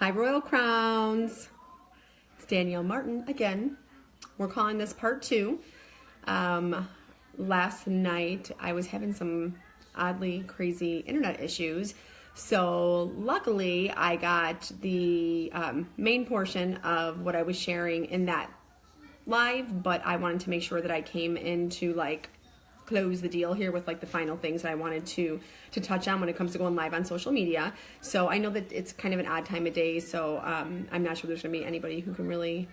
Hi, Royal Crowns. It's Danielle Martin again. We're calling this part 2. Last night I was having some oddly crazy internet issues. So luckily I got the main portion of what I was sharing in that live, but I wanted to make sure that I came in to close the deal here with the final things that I wanted to touch on when it comes to going live on social media. So I know that it's kind of an odd time of day, so I'm not sure there's going to be anybody who can really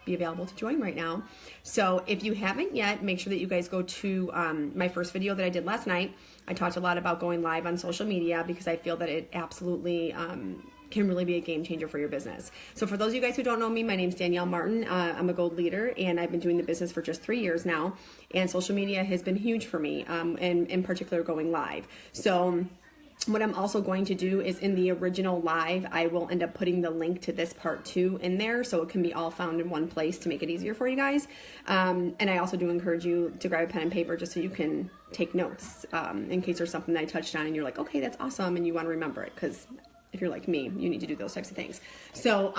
be available to join right now. So if you haven't yet, make sure that you guys go to my first video that I did last night. I talked a lot about going live on social media because I feel that it absolutely can really be a game changer for your business. So for those of you guys who don't know me, my name's Danielle Martin. I'm a gold leader and I've been doing the business for just 3 years now. And social media has been huge for me, and in particular going live. So what I'm also going to do is in the original live, I will end up putting the link to this part 2 in there so it can be all found in one place to make it easier for you guys. And I also do encourage you to grab a pen and paper just so you can take notes in case there's something that I touched on and you're like, okay, that's awesome, and you want to remember it, because if you're like me, you need to do those types of things. So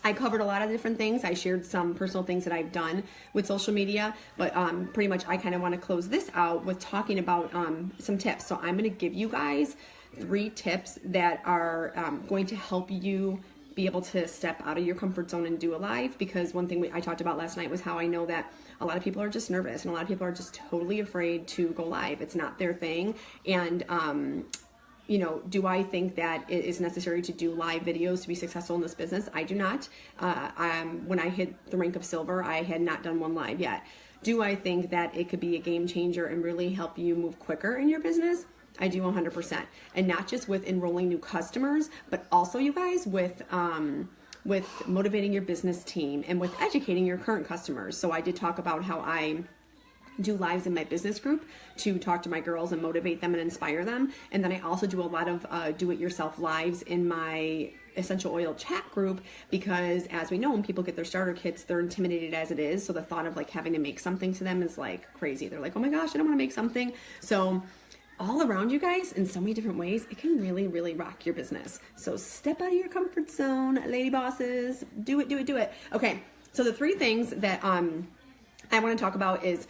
I covered a lot of different things. I shared some personal things that I've done with social media, but pretty much I kind of want to close this out with talking about some tips. So I'm going to give you guys 3 tips that are going to help you be able to step out of your comfort zone and do a live, because one thing I talked about last night was how I know that a lot of people are just nervous and a lot of people are just totally afraid to go live. It's not their thing. And do I think that it is necessary to do live videos to be successful in this business? I do not. When I hit the rank of silver, I had not done one live yet. Do I think that it could be a game changer and really help you move quicker in your business? I do 100%. And not just with enrolling new customers, but also, you guys, with motivating your business team and with educating your current customers. So I did talk about how I do lives in my business group to talk to my girls and motivate them and inspire them. And then I also do a lot of do-it-yourself lives in my essential oil chat group, because as we know, when people get their starter kits, they're intimidated as it is. So the thought of having to make something to them is crazy. They're like, oh my gosh, I don't want to make something. So all around, you guys, in so many different ways, it can really, really rock your business. So step out of your comfort zone, lady bosses. Do it, do it, do it. Okay, so the 3 things that I want to talk about is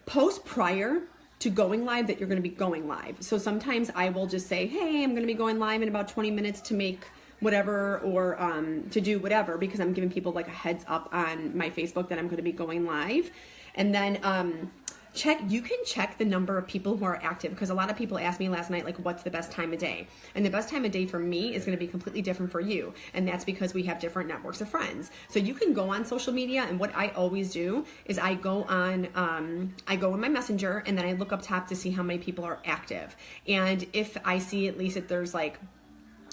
post prior to going live that you're going to be going live. So sometimes I will just say, hey, I'm going to be going live in about 20 minutes to make whatever, or to do whatever, because I'm giving people a heads up on my Facebook that I'm going to be going live. And then you can check the number of people who are active, because a lot of people asked me last night, what's the best time of day? And the best time of day for me is going to be completely different for you. And that's because we have different networks of friends. So you can go on social media, and what I always do is I go in my messenger, and then I look up top to see how many people are active. And if I see at least that there's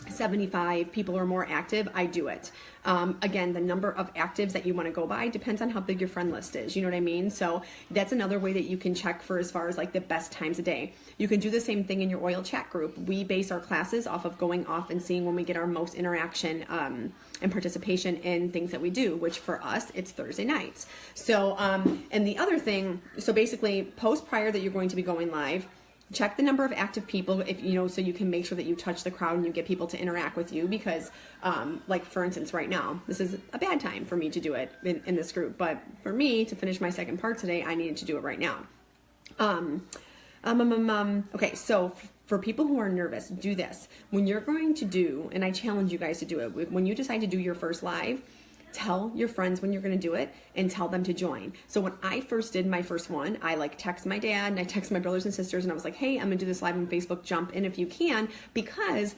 75 people or more active, I do it. Again, the number of actives that you want to go by depends on how big your friend list is. You know what I mean? So that's another way that you can check for as far as the best times a day. You can do the same thing in your oil chat group. We base our classes off of going off and seeing when we get our most interaction and participation in things that we do, which for us, it's Thursday nights. So, and the other thing, so basically post prior that you're going to be going live, check the number of active people, so you can make sure that you touch the crowd and you get people to interact with you, because for instance, right now, this is a bad time for me to do it in this group, but for me to finish my second part today, I needed to do it right now. Okay, so for people who are nervous, do this. When you're going to do, and I challenge you guys to do it, when you decide to do your first live, tell your friends when you're going to do it and tell them to join. So when I first did my first one, I text my dad and I text my brothers and sisters, and I was like, hey, I'm going to do this live on Facebook, jump in if you can, because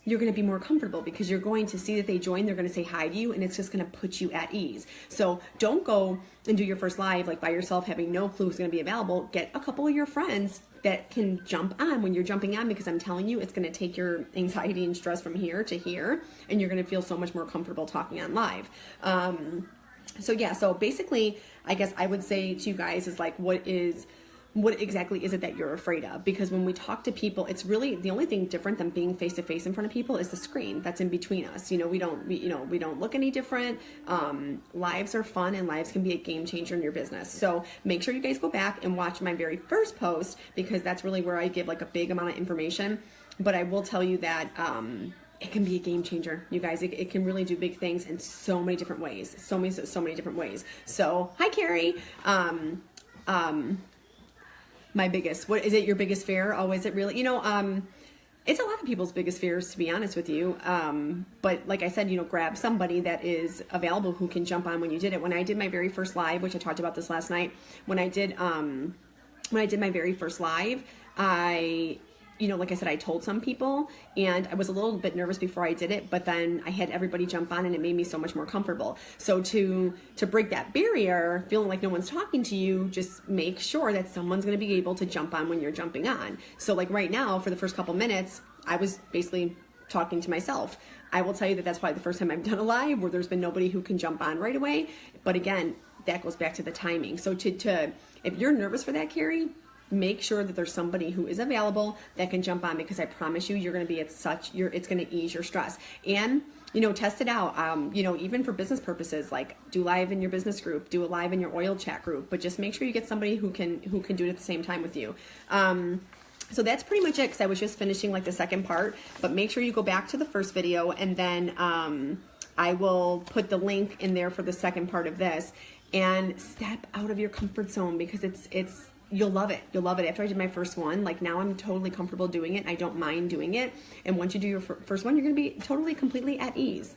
you're going to be more comfortable, because you're going to see that they join, they're going to say hi to you, and it's just going to put you at ease. So don't go and do your first live by yourself, having no clue who's going to be available. Get a couple of your friends that can jump on when you're jumping on, because I'm telling you, it's going to take your anxiety and stress from here to here, and you're going to feel so much more comfortable talking on live. So basically, I guess I would say to you guys is what exactly is it that you're afraid of? Because when we talk to people, it's really the only thing different than being face to face in front of people is the screen that's in between us. We don't look any different. Lives are fun, and lives can be a game changer in your business. So make sure you guys go back and watch my very first post, because that's really where I give a big amount of information. But I will tell you that it can be a game changer, you guys. It can really do big things in so many different ways. So many different ways. So, hi, Carrie. My biggest, what is it? Your biggest fear? Oh, is it really? It's a lot of people's biggest fears, to be honest with you. But like I said, grab somebody that is available who can jump on when you did it. When I did my very first live, which I talked about this last night, when I did my very first live, like I said, I told some people, and I was a little bit nervous before I did it, but then I had everybody jump on, and it made me so much more comfortable. So to break that barrier, feeling like no one's talking to you, just make sure that someone's going to be able to jump on when you're jumping on. So like right now, for the first couple minutes, I was basically talking to myself. I will tell you that that's probably the first time I've done a live where there's been nobody who can jump on right away. But again, that goes back to the timing. So if you're nervous for that, Carrie, make sure that there's somebody who is available that can jump on, because I promise you, you're going to be it's going to ease your stress. And, test it out. Even for business purposes, like do live in your business group, do a live in your oil chat group, but just make sure you get somebody who can do it at the same time with you. So that's pretty much it, because I was just finishing like the second part, but make sure you go back to the first video, and then I will put the link in there for the second part of this. And step out of your comfort zone, because you'll love it. You'll love it. After I did my first one, like now I'm totally comfortable doing it. I don't mind doing it. And once you do your first one, you're going to be completely at ease.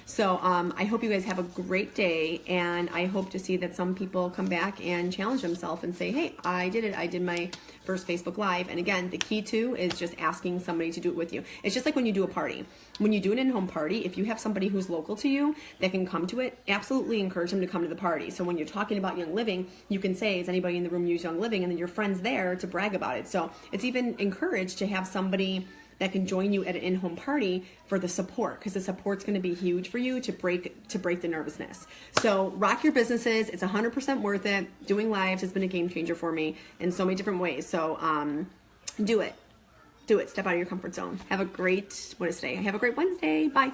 So I hope you guys have a great day, and I hope to see that some people come back and challenge themselves and say, hey, I did it. I did my first Facebook Live. And again, the key too is just asking somebody to do it with you. It's just like when you do a party. When you do an in-home party, if you have somebody who's local to you that can come to it, absolutely encourage them to come to the party. So when you're talking about Young Living, you can say, is anybody in the room use Young Living? And then your friend's there to brag about it. So it's even encouraged to have somebody that can join you at an in-home party for the support, because the support's going to be huge for you to break the nervousness. So rock your businesses. It's 100% worth it. Doing lives has been a game changer for me in so many different ways. So do it. Step out of your comfort zone. Have a great Wednesday. Bye.